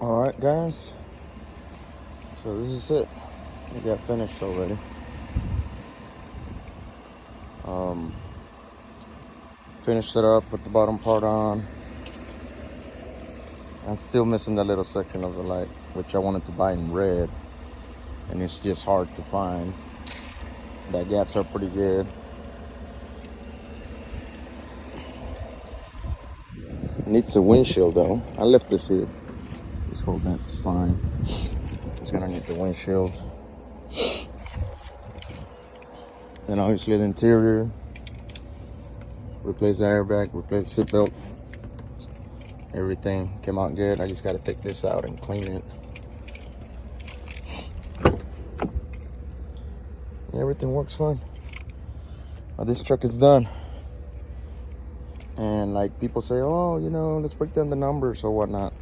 All right, guys. So this is it. We got finished already. Finished it up, put the bottom part on. I'm still missing that little section of the light, which I wanted to buy in red, and it's just hard to find. The gaps are pretty good. Needs a windshield though. I left this here. This whole that's fine. It's gonna need the windshield. Then obviously the interior. Replace the airbag, replace the seatbelt. Everything came out good. I just gotta take this out and clean it. Everything works fine. This truck is done. And like people say, oh, let's break down the numbers or whatnot.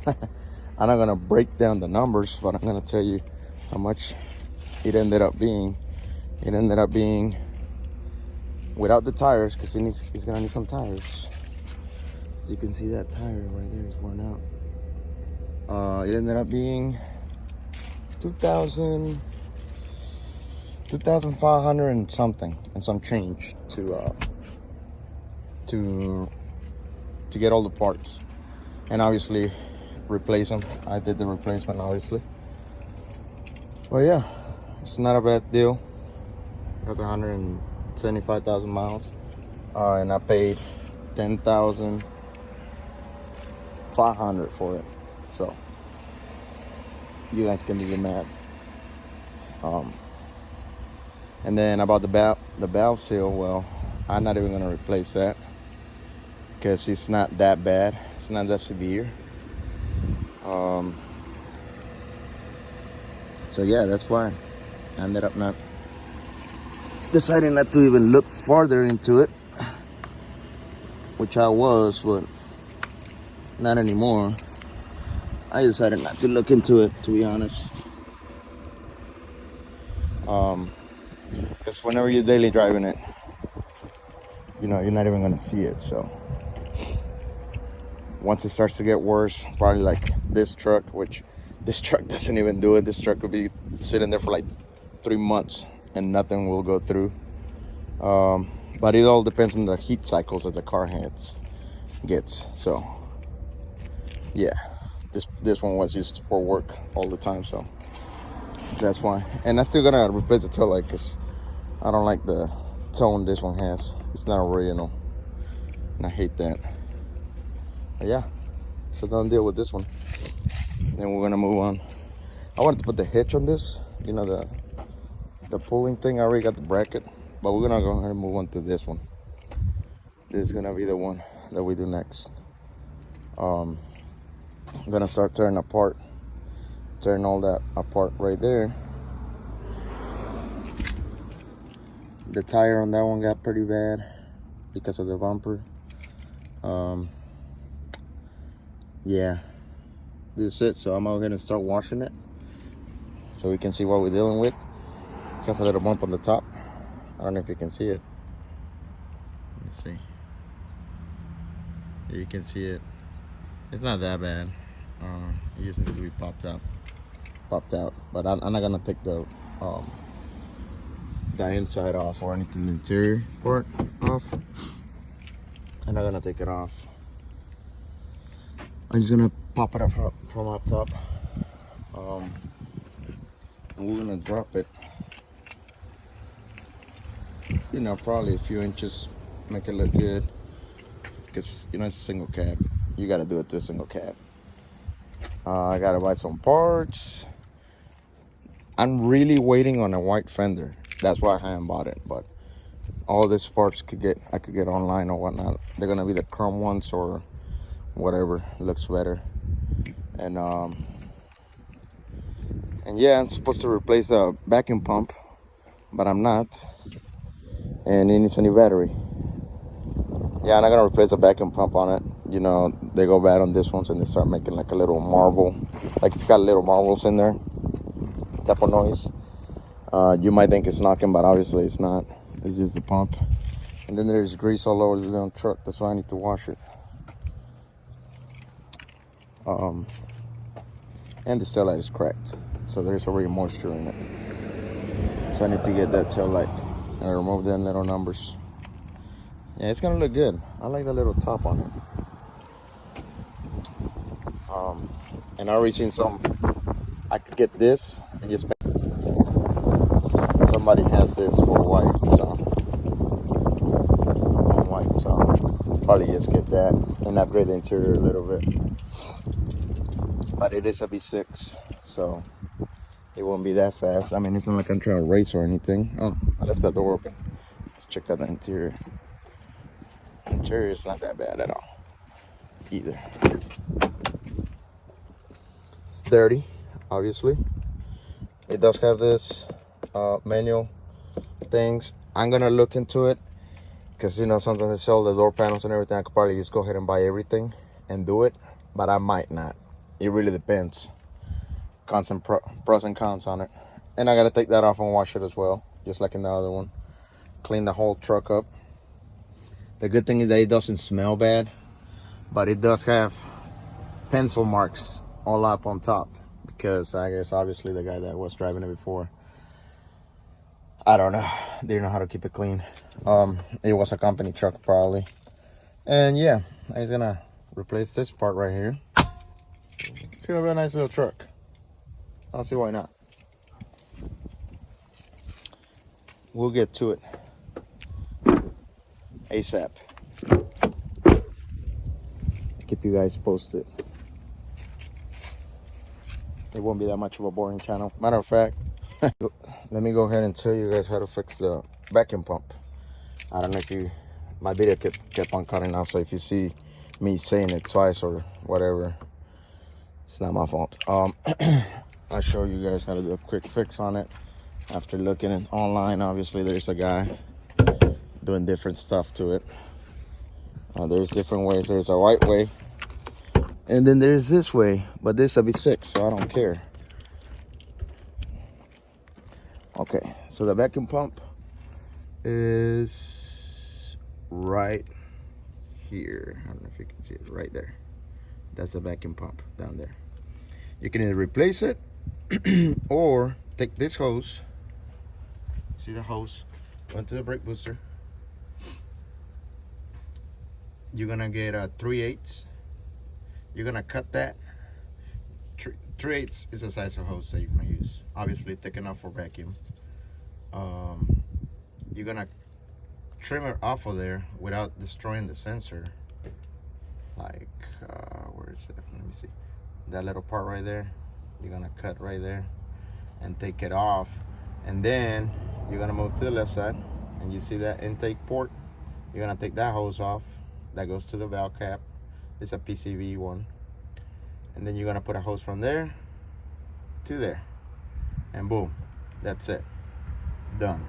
I'm not gonna break down the numbers, but I'm gonna tell you how much it ended up being. It ended up being without the tires, because he's gonna need some tires. As you can see, that tire right there is worn out. It ended up being 2,500 and something, and some change to get all the parts, and obviously replace them. I did the replacement, obviously. Well, yeah, it's not a bad deal. It has 175,000 miles, and I paid 10,500 for it. So you guys can do the math. And then about the valve seal, well, I'm not even gonna replace that because it's not that bad. It's not that severe. So yeah, that's why I ended up not deciding not to even look farther into it, which I was, but not anymore. I decided not to look into it, to be honest. Because whenever you're daily driving it, you're not even gonna see it. So once it starts to get worse, probably like this truck, which this truck doesn't even do it. This truck will be sitting there for like 3 months and nothing will go through. But it all depends on the heat cycles that the car gets. So yeah, this one was used for work all the time, so that's why. And I'm still gonna replace the tail light because I don't like the tone this one has. It's not original, and I hate that. But yeah, it's a done deal with this one. Then we're gonna move on. I wanted to put the hitch on this, the pulling thing. I already got the bracket, but we're gonna go ahead and move on to this one. This is gonna be the one that we do next. I'm gonna start tearing all that apart right there. The tire on that one got pretty bad because of the bumper. Yeah, this is it. So I'm going to start washing it so we can see what we're dealing with. It has a little bump on the top. I don't know if you can see it. Let's see. Yeah, you can see it. It's not that bad. It just needs to be popped out. But I'm not gonna take the inside off or anything, the interior part off. I'm not gonna take it off. I'm just gonna pop it up from up top. And we're gonna drop it, probably a few inches, make it look good, because it's a single cab. You gotta do it to a single cab. I gotta buy some parts. I'm really waiting on a white fender. That's why I haven't bought it, but all these parts I could get online or whatnot. They're gonna be the chrome ones or whatever looks better. And yeah, I'm supposed to replace the vacuum pump, but I'm not, and it needs a new battery. Yeah, I'm not gonna replace the vacuum pump on it. They go bad on this ones and they start making like a little marble, like if you got little marbles in there, type of noise. You might think it's knocking, but obviously it's not. It's just the pump. And then there's grease all over the damn truck. That's why I need to wash it. And the tail light is cracked, so there's already moisture in it. So I need to get that tail light and remove them little numbers. Yeah, it's gonna look good. I like the little top on it. And I already seen some. I could get this and just somebody has this for white, so probably just get that and upgrade the interior a little bit. But it is a V6, so it won't be that fast. I mean, it's not like I'm trying to race or anything. Oh, I left that door open. Let's check out the interior. The interior is not that bad at all either. It's dirty, obviously. It does have this manual things. I'm gonna look into it because, you know, sometimes they sell the door panels and everything. I could probably just go ahead and buy everything and do it, but I might not. It really depends. Constant pros and cons on it. And I gotta take that off and wash it as well, just like in the other one. Clean the whole truck up. The good thing is that it doesn't smell bad, but it does have pencil marks all up on top, because I guess obviously the guy that was driving it before, I don't know, didn't know how to keep it clean. It was a company truck probably. And yeah, I'm gonna replace this part right here. It's gonna be a nice little truck. I don't see why not. We'll get to it ASAP. Keep you guys posted. It won't be that much of a boring channel. Matter of fact, let me go ahead and tell you guys how to fix the vacuum pump. I don't know if my video kept on cutting off, so if you see me saying it twice or whatever, it's not my fault. I'll show you guys how to do a quick fix on it. After looking online, obviously there's a guy doing different stuff to it. There's different ways. There's a right way, and then there's this way, but this will be V6, so I don't care. Okay, so the vacuum pump is right here. I don't know if you can see it right there. That's the vacuum pump down there. You can either replace it or take this hose. See the hose? Go into the brake booster. You're gonna get a 3/8. You're gonna cut that. 3/8 is the size of hose that you're gonna use. Obviously thick enough for vacuum. You're gonna trim it off of there without destroying the sensor. Like, where is it? Let me see. That little part right there. You're gonna cut right there and take it off. And then you're gonna move to the left side, and you see that intake port. You're gonna take that hose off. That goes to the valve cap. It's a PCV one. And then you're gonna put a hose from there to there, and boom, that's it, done.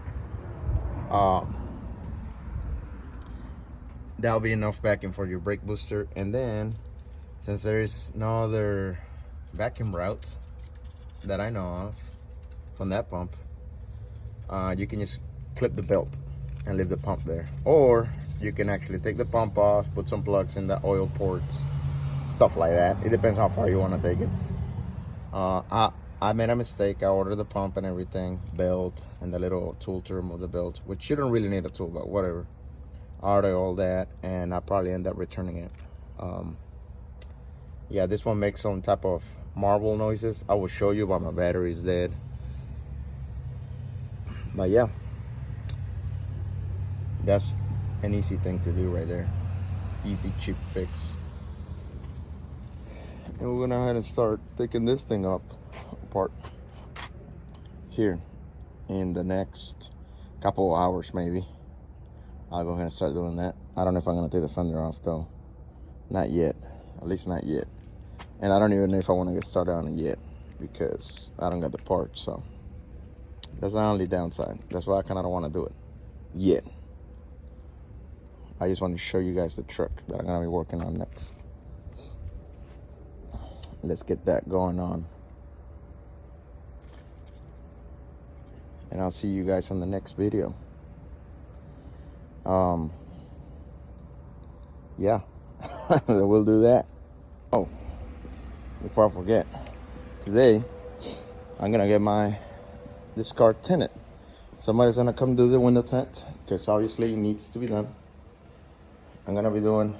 That'll be enough vacuum for your brake booster. And then, since there is no other vacuum route that I know of from that pump, you can just clip the belt and leave the pump there, or you can actually take the pump off, put some plugs in the oil ports, stuff like that. It depends how far you want to take it. I made a mistake. I ordered the pump and everything, belt and the little tool to remove the belt, which you don't really need a tool, but whatever. I ordered all that, and I probably end up returning it. Yeah, this one makes some type of marble noises. I will show you, but my battery is dead. But yeah, that's an easy thing to do right there. Easy, cheap fix. And we're gonna go ahead and start taking this thing apart here in the next couple of hours, maybe. I'll go ahead and start doing that. I don't know if I'm gonna take the fender off though. Not yet, at least not yet. And I don't even know if I want to get started on it yet, because I don't got the parts. So that's the only downside. That's why I kind of don't want to do it yet. I just want to show you guys the truck that I'm gonna be working on next. Let's get that going on. And I'll see you guys on the next video. Yeah, we'll do that. Oh, before I forget, today I'm gonna get this car tinted. Somebody's gonna come do the window tint because obviously it needs to be done. I'm gonna be doing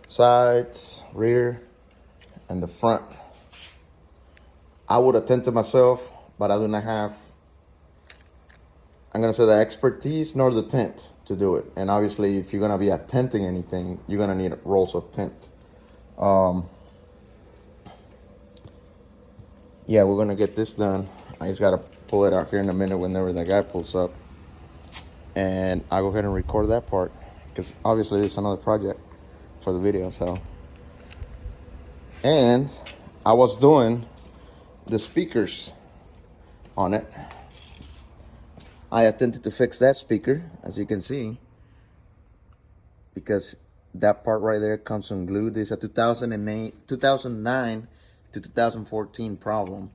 sides, rear, and the front. I would have tinted myself, but I do not have, I'm gonna say, the expertise nor the tint to do it. And obviously, if you're gonna be at tinting anything, you're gonna need rolls of tint. Yeah, we're gonna get this done. I just gotta pull it out here in a minute whenever that guy pulls up, and I'll go ahead and record that part because obviously this is another project for the video. So, and I was doing the speakers on it. I attempted to fix that speaker, as you can see, because that part right there comes unglued. It's a 2009 to 2014 problem.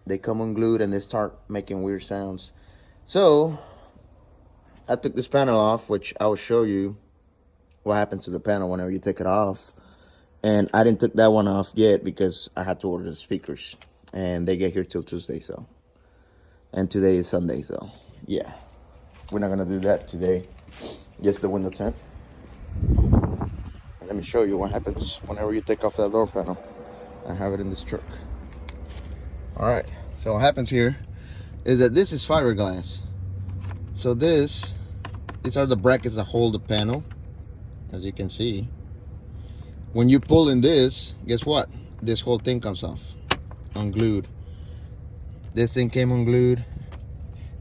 They come unglued and they start making weird sounds. So I took this panel off, which I will show you what happens to the panel whenever you take it off. And I didn't take that one off yet because I had to order the speakers, and they get here till Tuesday. So, and today is Sunday, so yeah, we're not gonna do that today. Just the window tint. And let me show you what happens whenever you take off that door panel. I have it in this truck. All right, so what happens here is that this is fiberglass. So these are the brackets that hold the panel, as you can see. When you pull in this, guess what? This whole thing comes off, unglued. This thing came unglued.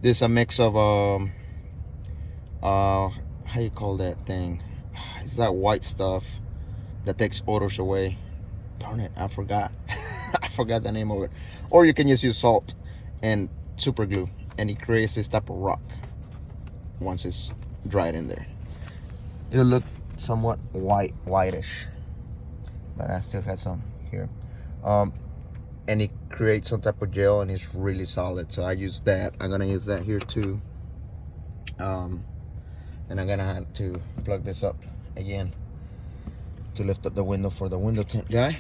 This is a mix of how you call that thing? It's that white stuff that takes odors away. Darn it, I forgot. I forgot the name of it. Or you can just use salt and super glue, and it creates this type of rock once it's dried in there. It'll look somewhat whitish, but I still have some here. And it creates some type of gel, and it's really solid. So I use that. I'm gonna use that here too. And I'm gonna have to plug this up again to lift up the window for the window tint guy.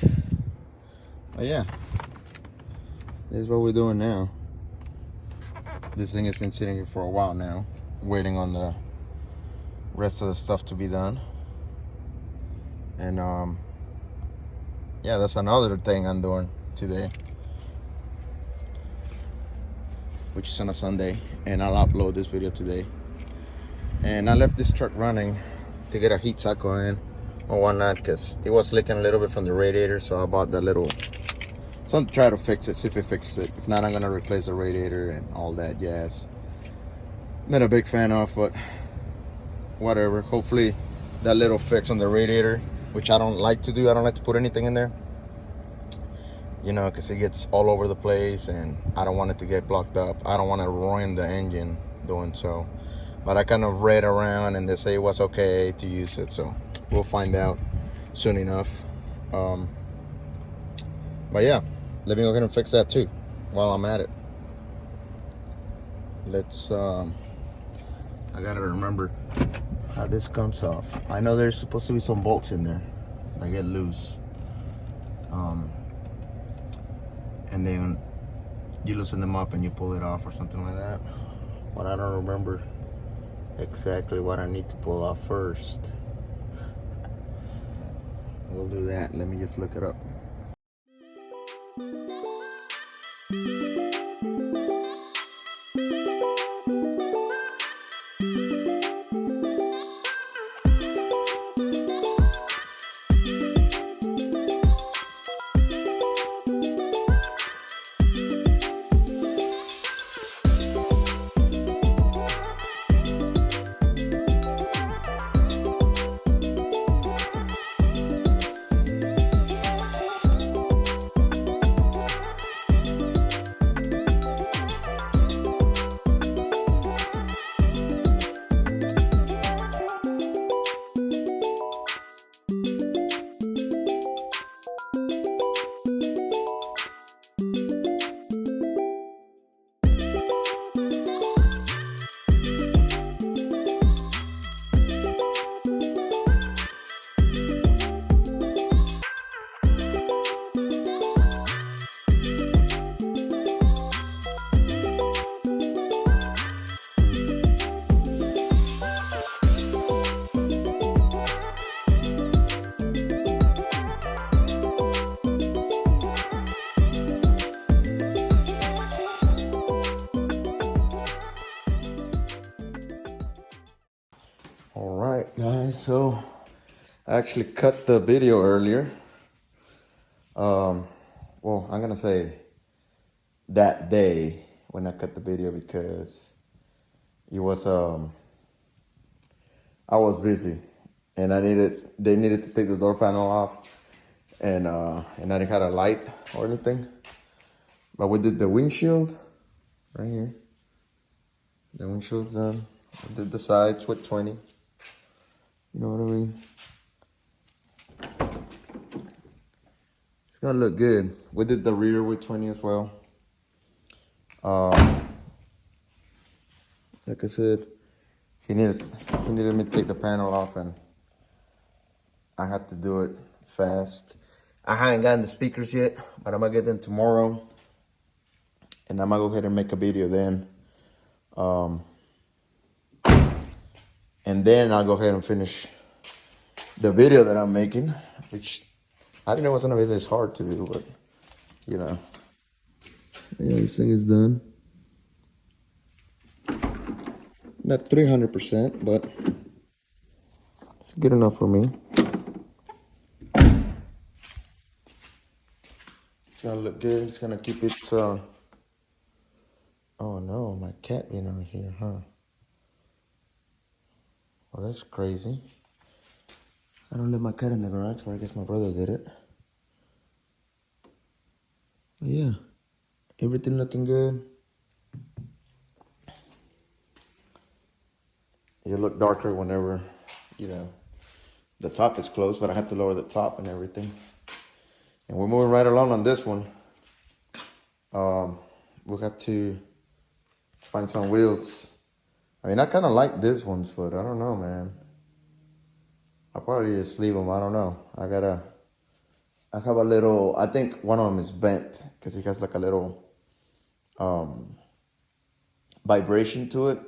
But yeah, this is what we're doing now. This thing has been sitting here for a while now, waiting on the rest of the stuff to be done. And yeah, that's another thing I'm doing today, which is on a Sunday, and I'll upload this video today. And I left this truck running to get a heat cycle in or whatnot because it was leaking a little bit from the radiator. So I bought that little something to try to fix it, see if it fixes it. If not, I'm gonna replace the radiator and all that jazz. Not a big fan of, but whatever. Hopefully that little fix on the radiator, which I don't like to do, I don't like to put anything in there, you know, because it gets all over the place and I don't want it to get blocked up. I don't want to ruin the engine doing so. But I kind of read around and they say it was okay to use it, so we'll find out soon enough. But yeah, let me go ahead and fix that too while I'm at it. Let's I gotta remember how this comes off. I know there's supposed to be some bolts in there that get loose, and then you loosen them up and you pull it off or something like that, but I don't remember exactly what I need to pull off first. We'll do that. Let me just look it up. so I actually cut the video earlier. Well, I'm gonna say that day when I cut the video because it was I was busy and they needed to take the door panel off and I didn't have a light or anything. But we did the windshield right here. The windshield's done. I did the sides with 20. You know what I mean? It's gonna look good. We did the rear with 20 as well. Like I said, he needed me to take the panel off, and I had to do it fast. I haven't gotten the speakers yet, but I'm gonna get them tomorrow, and I'm gonna go ahead and make a video then. And then I'll go ahead and finish the video that I'm making, which I didn't know it was gonna be this hard to do, but you know. Yeah, this thing is done. Not 300%, but it's good enough for me. It's gonna look good. It's gonna keep its, oh no, my cat being out here, huh? Well, that's crazy. I don't let my cat in the garage, or I guess my brother did it. But yeah, everything looking good. It look darker whenever, you know, the top is closed, but I have to lower the top and everything. And we're moving right along on this one. We'll have to find some wheels. I mean, I kind of like these ones, but I don't know, man. I'll probably just leave them. I don't know. I have a little, I think one of them is bent because it has like a little vibration to it.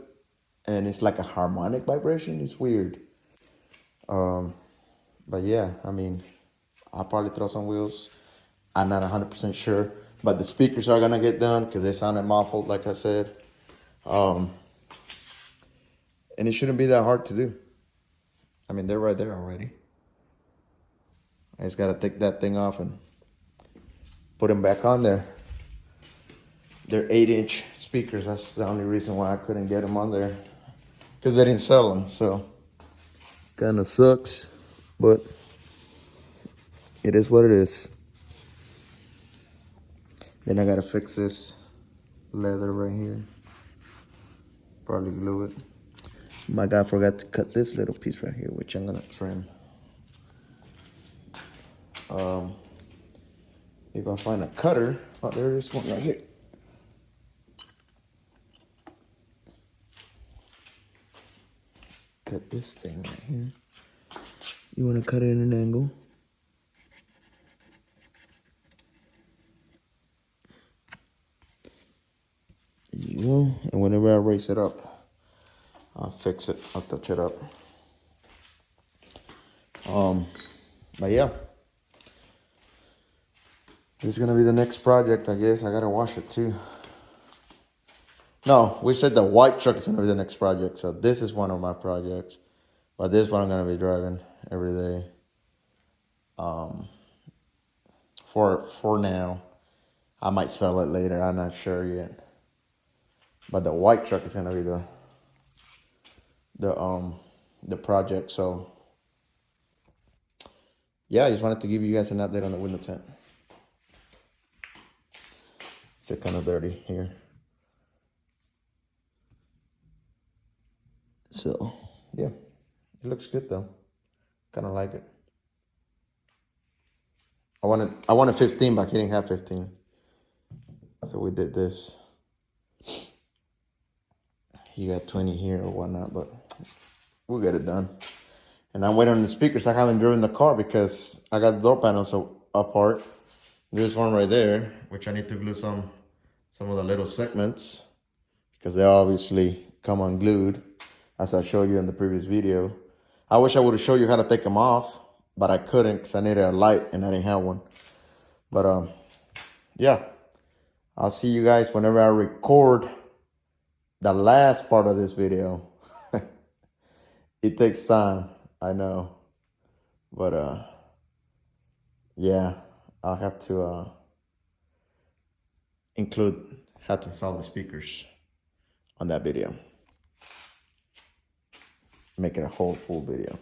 And it's like a harmonic vibration. It's weird. But yeah, I mean, I'll probably throw some wheels. I'm not 100% sure. But the speakers are going to get done because they sounded muffled, like I said. And it shouldn't be that hard to do. I mean, they're right there already. I just got to take that thing off and put them back on there. They're 8-inch speakers. That's the only reason why I couldn't get them on there. Because they didn't sell them, so kind of sucks. But it is what it is. Then I got to fix this leather right here. Probably glue it. My guy forgot to cut this little piece right here, which I'm gonna trim. If I find a cutter, oh, there is one right here. Cut this thing right here. You wanna cut it in an angle. There you go. And whenever I raise it up, I'll fix it. I'll touch it up. But yeah, this is gonna be the next project, I guess. I gotta wash it too. No, we said the white truck is gonna be the next project. So this is one of my projects, but this one I'm gonna be driving every day. For now, I might sell it later. I'm not sure yet. But the white truck is gonna be the project. So yeah, I just wanted to give you guys an update on the window tint. Still kind of dirty here. So yeah, it looks good though. Kind of like it. I wanted 15, but he didn't have 15. So we did this. He got 20 here or whatnot, but we'll get it done. And I'm waiting on the speakers. I haven't driven the car because I got the door panels apart. There's one right there, which I need to glue some of the little segments because they obviously come unglued, as I showed you in the previous video. I wish I would have showed you how to take them off, but I couldn't because I needed a light and I didn't have one. But yeah, I'll see you guys whenever I record the last part of this video. It takes time. I know, but yeah, I'll have to include how to install the speakers on that video. Make it a whole full video.